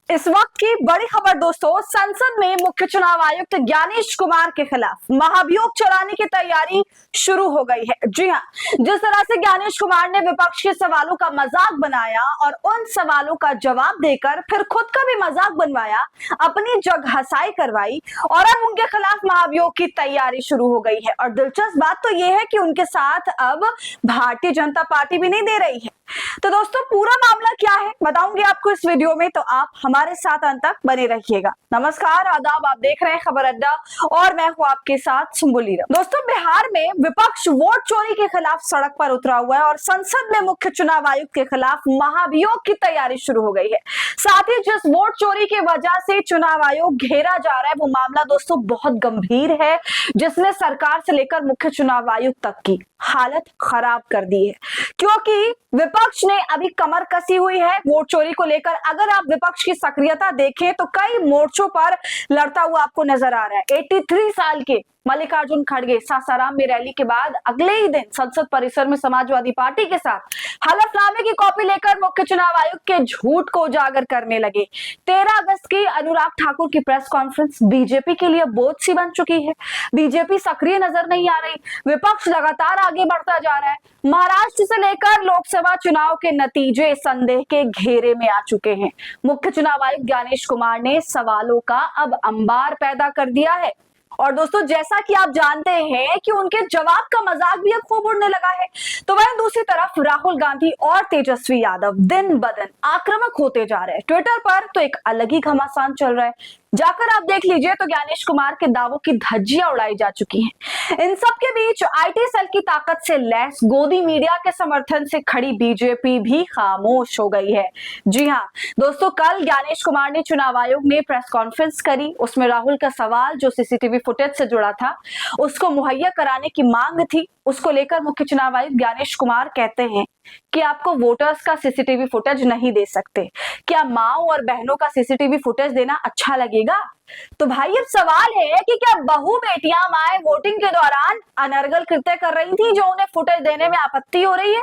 इस वक्त की बड़ी खबर दोस्तों, संसद में मुख्य चुनाव आयुक्त ज्ञानेश कुमार के खिलाफ महाभियोग चलाने की तैयारी शुरू हो गई है। जी हां, जिस तरह से ज्ञानेश कुमार ने विपक्ष के सवालों का मजाक बनाया और उन सवालों का जवाब देकर फिर खुद का भी मजाक बनवाया, अपनी जग हंसाई करवाई और अब उनके खिलाफ महाभियोग की तैयारी शुरू हो गई है। और दिलचस्प बात तो यह है कि उनके साथ अब भारतीय जनता पार्टी भी नहीं दे रही है। तो दोस्तों, पूरा मामला क्या है बताऊंगी आपको इस वीडियो में, तो आप हमारे साथ अंत तक बने रहिएगा। नमस्कार, आदाब, आप देख रहे हैं खबर अड्डा और मैं हूं आपके साथ सुम्बुली। दोस्तों, बिहार में विपक्ष वोट चोरी के खिलाफ सड़क पर उतरा हुआ है और संसद में मुख्य चुनाव आयुक्त के खिलाफ महाभियोग की तैयारी शुरू हो गई है। साथ ही जिस वोट चोरी की वजह से चुनाव आयोग घेरा जा रहा है, वो मामला दोस्तों बहुत गंभीर है, जिसने सरकार से लेकर मुख्य चुनाव आयुक्त तक की हालत खराब कर दी है। क्योंकि विपक्ष ने अभी कमर कसी हुई है वोट चोरी को लेकर। अगर आप विपक्ष की सक्रियता देखें तो कई मोर्चों पर लड़ता हुआ आपको नजर आ रहा है। 83 साल के मल्लिकार्जुन खड़गे सासाराम में रैली के बाद अगले ही दिन संसद परिसर में समाजवादी पार्टी के साथ हलफनामे की कॉपी लेकर मुख्य चुनाव आयुक्त के झूठ को उजागर करने लगे। 13 अगस्त की अनुराग ठाकुर की प्रेस कॉन्फ्रेंस बीजेपी के लिए बोझ सी बन चुकी है। बीजेपी सक्रिय नजर नहीं आ रही, विपक्ष लगातार आगे बढ़ता जा रहा है। महाराष्ट्र से लेकर लोकसभा चुनाव के नतीजे संदेह के घेरे में आ चुके हैं। मुख्य चुनाव आयुक्त ज्ञानेश कुमार ने सवालों का अब अंबार पैदा कर दिया है। और दोस्तों, जैसा कि आप जानते हैं कि उनके जवाब का मजाक भी अब खूब उड़ने लगा है, तो वहीं दूसरी तरफ राहुल गांधी और तेजस्वी यादव दिन ब दिन आक्रामक होते जा रहे हैं। ट्विटर पर तो एक अलग ही घमासान चल रहा है, जाकर आप देख लीजिए तो ज्ञानेश कुमार के दावों की धज्जियां उड़ाई जा चुकी हैं। इन सब के बीच आईटी सेल की ताकत से लैस गोदी मीडिया के समर्थन से खड़ी बीजेपी भी खामोश हो गई है। जी हां दोस्तों, कल ज्ञानेश कुमार ने चुनाव आयोग ने प्रेस कॉन्फ्रेंस करी। उसमें राहुल का सवाल जो सीसीटीवी फुटेज से जुड़ा था, उसको मुहैया कराने की मांग थी। उसको लेकर मुख्य चुनाव आयुक्त ज्ञानेश कुमार कहते हैं कि आपको वोटर्स का सीसीटीवी फुटेज नहीं दे सकते। क्या माओ और बहनों का सीसीटीवी फुटेज देना अच्छा लगेगा? तो भाई, अब सवाल है कि क्या बहू बेटियां माए वोटिंग के दौरान अनर्गल कृत्य कर रही थी जो उन्हें फुटेज देने में आपत्ति हो रही है?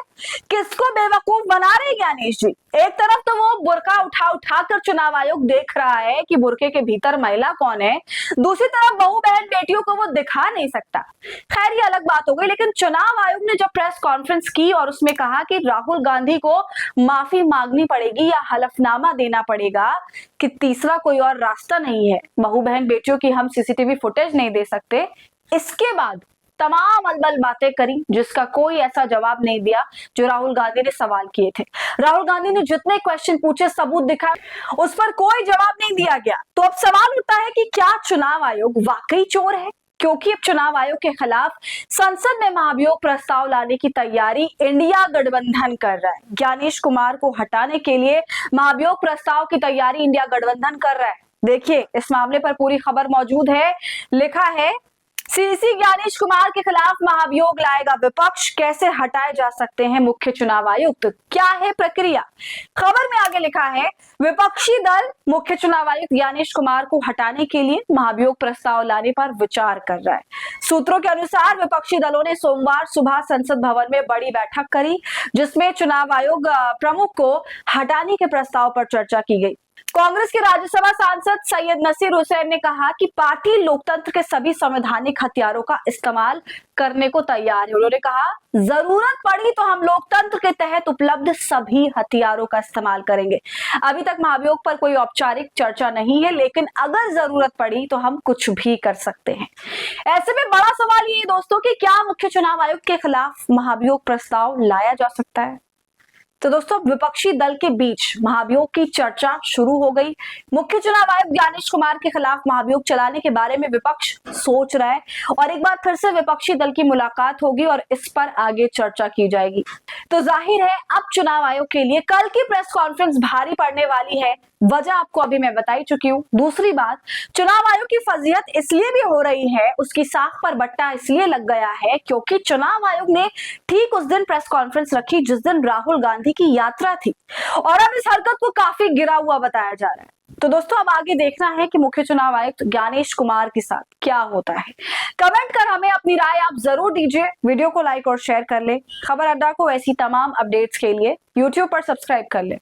किसको बेवकूफ बना रहे ज्ञानेश जी? एक तरफ तो वो बुर्का उठा उठा कर चुनाव आयोग देख रहा है कि बुर्के के भीतर महिला कौन है, दूसरी तरफ बहू बहन बेटियों को वो दिखा नहीं सकता। खैर, ये अलग बात हो गई। लेकिन चुनाव आयोग ने जब प्रेस कॉन्फ्रेंस की और उसमें कहा कि राहुल गांधी को माफी मांगनी पड़ेगी या हलफनामा देना पड़ेगा कि तीसरा कोई और रास्ता नहीं है, बहू बहन बेटियों की हम सीसीटीवी फुटेज नहीं दे सकते, इसके बाद तमाम अलबल बातें करी जिसका कोई ऐसा जवाब नहीं दिया जो राहुल गांधी ने सवाल किए थे। राहुल गांधी ने जितने क्वेश्चन पूछे, सबूत दिखाए, उस पर कोई जवाब नहीं दिया गया। तो अब सवाल उठता है कि क्या चुनाव आयोग वाकई चोर है? क्योंकि अब चुनाव आयोग के खिलाफ संसद में महाभियोग प्रस्ताव लाने की तैयारी इंडिया गठबंधन कर रहा है। ज्ञानेश कुमार को हटाने के लिए महाभियोग प्रस्ताव की तैयारी इंडिया गठबंधन कर रहा है। देखिए, इस मामले पर पूरी खबर मौजूद है। लिखा है, सीसी ज्ञानेश कुमार के खिलाफ महाभियोग लाएगा विपक्ष, कैसे हटाए जा सकते हैं मुख्य चुनाव आयुक्त, क्या है प्रक्रिया? खबर में आगे लिखा है, विपक्षी दल मुख्य चुनाव आयुक्त ज्ञानेश कुमार को हटाने के लिए महाभियोग प्रस्ताव लाने पर विचार कर रहा है। सूत्रों के अनुसार विपक्षी दलों ने सोमवार सुबह संसद भवन में बड़ी बैठक करी, जिसमें चुनाव आयोग प्रमुख को हटाने के प्रस्ताव पर चर्चा की गई। कांग्रेस के राज्यसभा सांसद सैयद नसीर हुसैन ने कहा कि पार्टी लोकतंत्र के सभी संवैधानिक हथियारों का इस्तेमाल करने को तैयार है। उन्होंने कहा, जरूरत पड़ी तो हम लोकतंत्र के तहत उपलब्ध सभी हथियारों का इस्तेमाल करेंगे। अभी तक महाभियोग पर कोई औपचारिक चर्चा नहीं है, लेकिन अगर जरूरत पड़ी तो हम कुछ भी कर सकते हैं। ऐसे में बड़ा सवाल ये दोस्तों कि क्या मुख्य चुनाव आयुक्त के खिलाफ महाभियोग प्रस्ताव लाया जा सकता है? तो दोस्तों, विपक्षी दल के बीच महाभियोग की चर्चा शुरू हो गई। मुख्य चुनाव आयुक्त ज्ञानेश कुमार के खिलाफ महाभियोग चलाने के बारे में विपक्ष सोच रहा है और एक बार फिर से विपक्षी दल की मुलाकात होगी और इस पर आगे चर्चा की जाएगी। तो जाहिर है अब चुनाव आयोग के लिए कल की प्रेस कॉन्फ्रेंस भारी पड़ने वाली है। वजह आपको अभी मैं बता ही चुकी हूँ। दूसरी बात, चुनाव आयोग की फजीहत इसलिए भी हो रही है, उसकी साख पर बट्टा इसलिए लग गया है क्योंकि चुनाव आयोग ने ठीक उस दिन प्रेस कॉन्फ्रेंस रखी जिस दिन राहुल गांधी की यात्रा थी और अब इस हरकत को काफी गिरा हुआ बताया जा रहा है। तो दोस्तों, अब आगे देखना है कि मुख्य चुनाव आयुक्त ज्ञानेश कुमार के साथ क्या होता है। कमेंट कर हमें अपनी राय आप जरूर दीजिए। वीडियो को लाइक और शेयर कर ले। खबर अड्डा को ऐसी तमाम अपडेट्स के लिए यूट्यूब पर सब्सक्राइब कर ले।